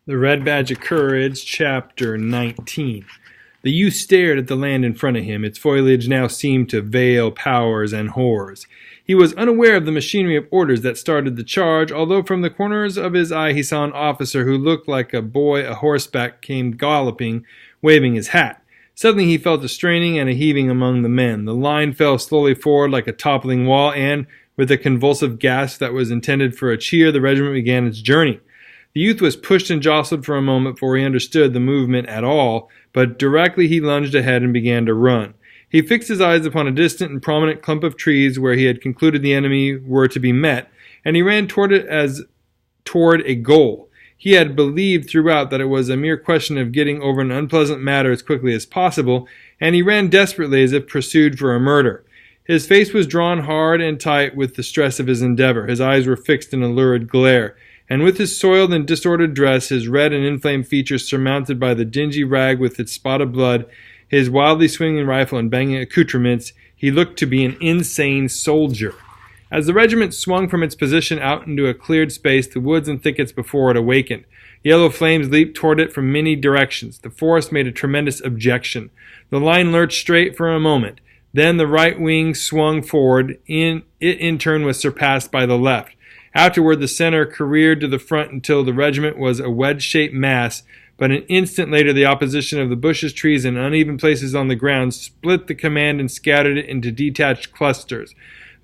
The Red Badge of Courage, Chapter 19. The youth stared at the land in front of him. Its foliage now seemed to veil powers and horrors. He was unaware of the machinery of orders that started the charge, although from the corners of his eye he saw an officer who looked like a boy a horseback came galloping, waving his hat. Suddenly he felt a straining and a heaving among the men. The line fell slowly forward like a toppling wall, and, with a convulsive gasp that was intended for a cheer, the regiment began its journey. The youth was pushed and jostled for a moment before he understood the movement at all, but directly he lunged ahead and began to run. He fixed his eyes upon a distant and prominent clump of trees where he had concluded the enemy were to be met, and he ran toward it as toward a goal. He had believed throughout that it was a mere question of getting over an unpleasant matter as quickly as possible, and he ran desperately as if pursued for a murder. His face was drawn hard and tight with the stress of his endeavor. His eyes were fixed in a lurid glare, and with his soiled and disordered dress, his red and inflamed features surmounted by the dingy rag with its spot of blood, his wildly swinging rifle and banging accoutrements, he looked to be an insane soldier. As the regiment swung from its position out into a cleared space, the woods and thickets before it awakened. Yellow flames leaped toward it from many directions. The forest made a tremendous objection. The line lurched straight for a moment. Then the right wing swung forward. It in turn was surpassed by the left. Afterward, the center careered to the front until the regiment was a wedge-shaped mass, but an instant later the opposition of the bushes, trees, and uneven places on the ground split the command and scattered it into detached clusters.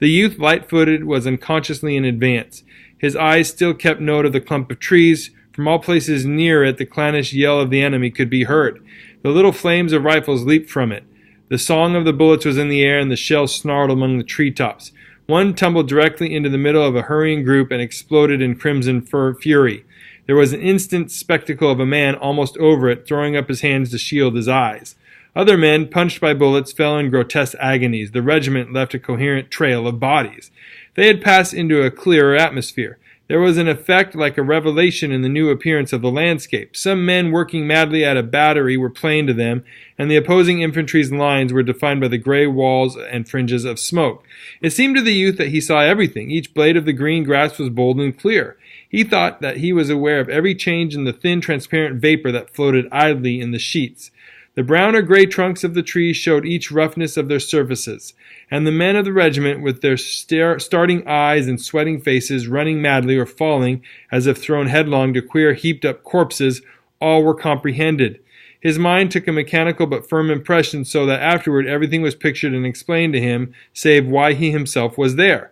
The youth, light-footed, was unconsciously in advance. His eyes still kept note of the clump of trees. From all places near it, the clannish yell of the enemy could be heard. The little flames of rifles leaped from it. The song of the bullets was in the air, and the shells snarled among the treetops. One tumbled directly into the middle of a hurrying group and exploded in crimson fury. There was an instant spectacle of a man almost over it, throwing up his hands to shield his eyes. Other men, punched by bullets, fell in grotesque agonies. The regiment left a coherent trail of bodies. They had passed into a clearer atmosphere. There was an effect like a revelation in the new appearance of the landscape. Some men working madly at a battery were plain to them, and the opposing infantry's lines were defined by the gray walls and fringes of smoke. It seemed to the youth that he saw everything. Each blade of the green grass was bold and clear. He thought that he was aware of every change in the thin, transparent vapor that floated idly in the sheets. The brown or gray trunks of the trees showed each roughness of their surfaces, and the men of the regiment, with their starting eyes and sweating faces, running madly or falling as if thrown headlong to queer heaped-up corpses, all were comprehended. His mind took a mechanical but firm impression, so that afterward everything was pictured and explained to him, save why he himself was there.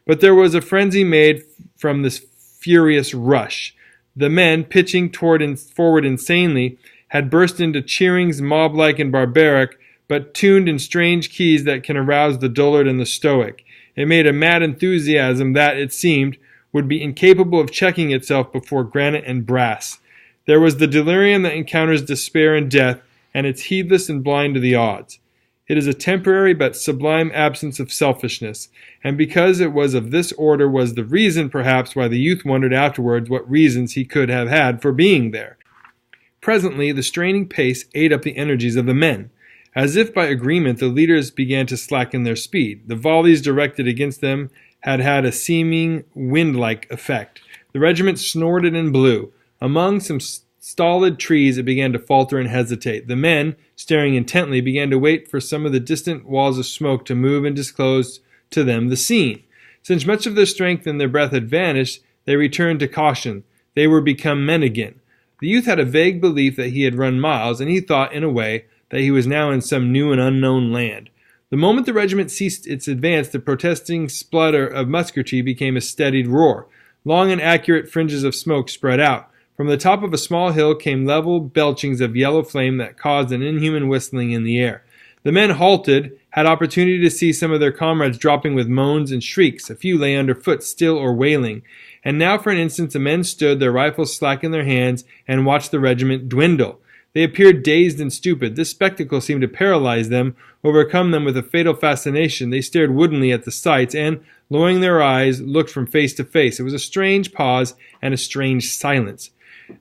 But there was a frenzy made from this furious rush. The men, pitching forward insanely, had burst into cheerings mob-like and barbaric, but tuned in strange keys that can arouse the dullard and the stoic. It made a mad enthusiasm that, it seemed, would be incapable of checking itself before granite and brass. There was the delirium that encounters despair and death, and it's heedless and blind to the odds. It is a temporary but sublime absence of selfishness, and because it was of this order was the reason, perhaps, why the youth wondered afterwards what reasons he could have had for being there. Presently, the straining pace ate up the energies of the men. As if by agreement, the leaders began to slacken their speed. The volleys directed against them had had a seeming wind-like effect. The regiment snorted and blew. Among some stolid trees, it began to falter and hesitate. The men, staring intently, began to wait for some of the distant walls of smoke to move and disclose to them the scene. Since much of their strength and their breath had vanished, they returned to caution. They were become men again. The youth had a vague belief that he had run miles, and he thought, in a way, that he was now in some new and unknown land. The moment the regiment ceased its advance, the protesting splutter of musketry became a steadied roar. Long and accurate fringes of smoke spread out. From the top of a small hill came level belchings of yellow flame that caused an inhuman whistling in the air. The men halted, had opportunity to see some of their comrades dropping with moans and shrieks. A few lay underfoot, still or wailing. And now for an instant the men stood, their rifles slack in their hands, and watched the regiment dwindle. They appeared dazed and stupid. This spectacle seemed to paralyze them, overcome them with a fatal fascination. They stared woodenly at the sights, and, lowering their eyes, looked from face to face. It was a strange pause and a strange silence.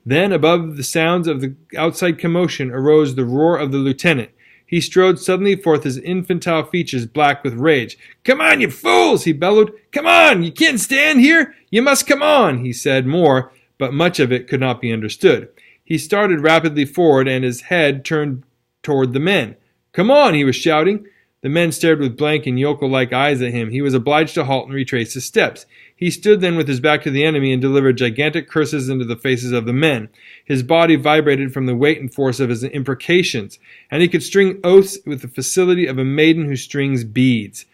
Then, above the sounds of the outside commotion, arose the roar of the lieutenant. He strode suddenly forth, his infantile features black with rage. "Come on, you fools!" he bellowed. "Come on! You can't stand here! You must come on!" He said more, but much of it could not be understood. He started rapidly forward, and his head turned toward the men. "Come on!" he was shouting. The men stared with blank and yokel-like eyes at him. He was obliged to halt and retrace his steps. He stood then with his back to the enemy and delivered gigantic curses into the faces of the men. His body vibrated from the weight and force of his imprecations, and he could string oaths with the facility of a maiden who strings beads.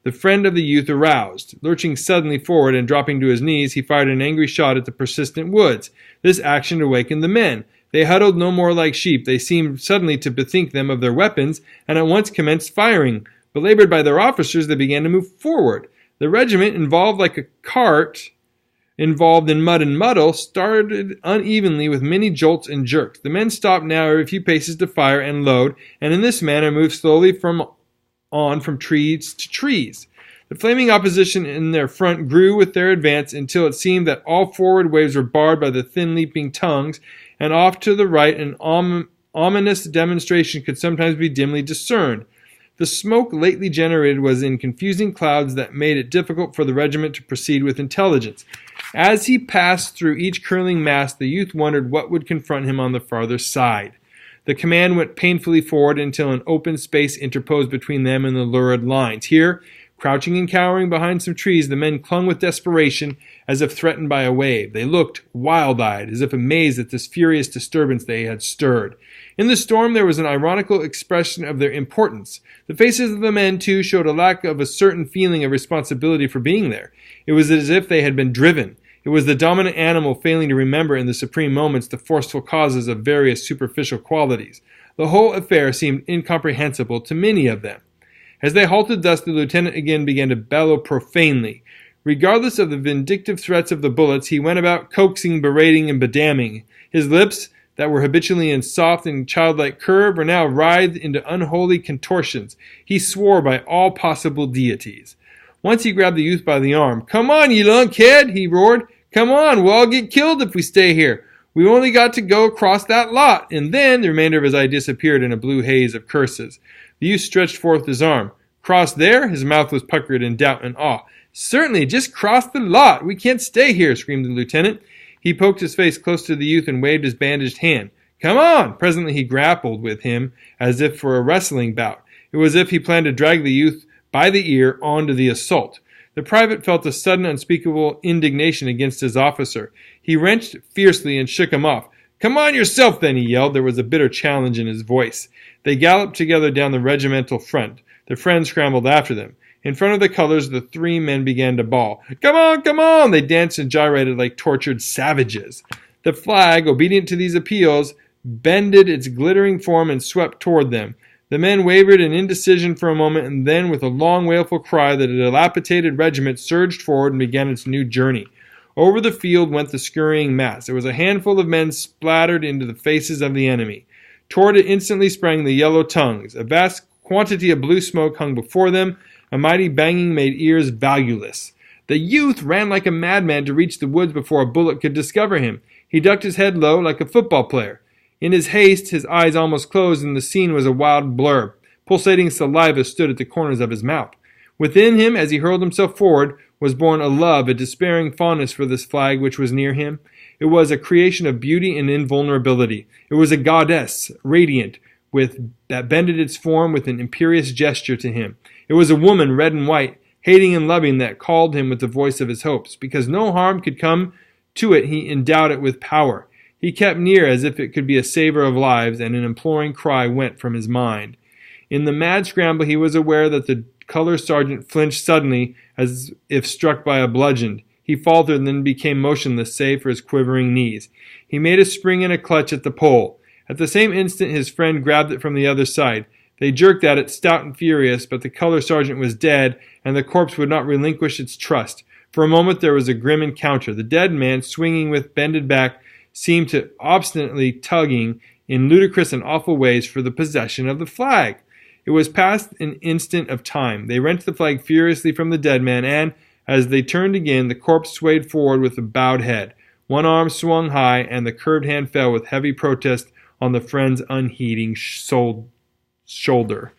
The friend of the youth aroused. Lurching suddenly forward and dropping to his knees, he fired an angry shot at the persistent Woods. This action awakened the men. They huddled no more like sheep. They seemed suddenly to bethink them of their weapons, and at once commenced firing. Belabored by their officers, they began to move forward. The regiment, involved like a cart involved in mud and muddle, started unevenly with many jolts and jerks. The men stopped now every few paces to fire and load, and in this manner moved slowly from trees to trees. The flaming opposition in their front grew with their advance until it seemed that all forward waves were barred by the thin leaping tongues, and off to the right an ominous demonstration could sometimes be dimly discerned. The smoke lately generated was in confusing clouds that made it difficult for the regiment to proceed with intelligence. As he passed through each curling mass, the youth wondered what would confront him on the farther side. The command went painfully forward until an open space interposed between them and the lurid lines. Here, crouching and cowering behind some trees, the men clung with desperation as if threatened by a wave. They looked wild-eyed, as if amazed at this furious disturbance they had stirred. In the storm there was an ironical expression of their importance. The faces of the men, too, showed a lack of a certain feeling of responsibility for being there. It was as if they had been driven. It was the dominant animal failing to remember in the supreme moments the forceful causes of various superficial qualities. The whole affair seemed incomprehensible to many of them. As they halted thus, the lieutenant again began to bellow profanely. Regardless of the vindictive threats of the bullets, he went about coaxing, berating, and bedamning. His lips, that were habitually in soft and childlike curve, were now writhed into unholy contortions. He swore by all possible deities. Once he grabbed the youth by the arm. "Come on, you lunkhead," he roared. "Come on, we'll all get killed if we stay here. We've only got to go across that lot." And then the remainder of his eye disappeared in a blue haze of curses. The youth stretched forth his arm. "Cross there?" His mouth was puckered in doubt and awe. "Certainly, just cross the lot. We can't stay here," screamed the lieutenant. He poked his face close to the youth and waved his bandaged hand. "Come on!" Presently he grappled with him as if for a wrestling bout. It was as if he planned to drag the youth by the ear on to the assault. The private felt a sudden unspeakable indignation against his officer. He wrenched fiercely and shook him off. "Come on yourself, then," he yelled. There was a bitter challenge in his voice. They galloped together down the regimental front. Their friends scrambled after them. In front of the colors, the three men began to bawl. "Come on, come on!" They danced and gyrated like tortured savages. The flag, obedient to these appeals, bended its glittering form and swept toward them. The men wavered in indecision for a moment, and then, with a long, wailful cry, the dilapidated regiment surged forward and began its new journey. Over the field went the scurrying mass. There was a handful of men splattered into the faces of the enemy. Toward it instantly sprang the yellow tongues. A vast quantity of blue smoke hung before them. A mighty banging made ears valueless. The youth ran like a madman to reach the woods before a bullet could discover him. He ducked his head low like a football player. In his haste, his eyes almost closed, and the scene was a wild blur. Pulsating saliva stood at the corners of his mouth. Within him, as he hurled himself forward, was born a love, a despairing fondness for this flag which was near him. It was a creation of beauty and invulnerability. It was a goddess, radiant, that bended its form with an imperious gesture to him. It was a woman, red and white, hating and loving, that called him with the voice of his hopes. Because no harm could come to it, he endowed it with power. He kept near as if it could be a saver of lives, and an imploring cry went from his mind. In the mad scramble he was aware that the color sergeant flinched suddenly as if struck by a bludgeon. He faltered and then became motionless save for his quivering knees. He made a spring and a clutch at the pole. At the same instant his friend grabbed it from the other side. They jerked at it, stout and furious, but the color sergeant was dead, and the corpse would not relinquish its trust. For a moment there was a grim encounter. The dead man, swinging with bended back, seemed to obstinately tugging in ludicrous and awful ways for the possession of the flag. It was past an instant of time. They rent the flag furiously from the dead man, and, as they turned again, the corpse swayed forward with a bowed head. One arm swung high, and the curved hand fell with heavy protest on the friend's unheeding shoulder.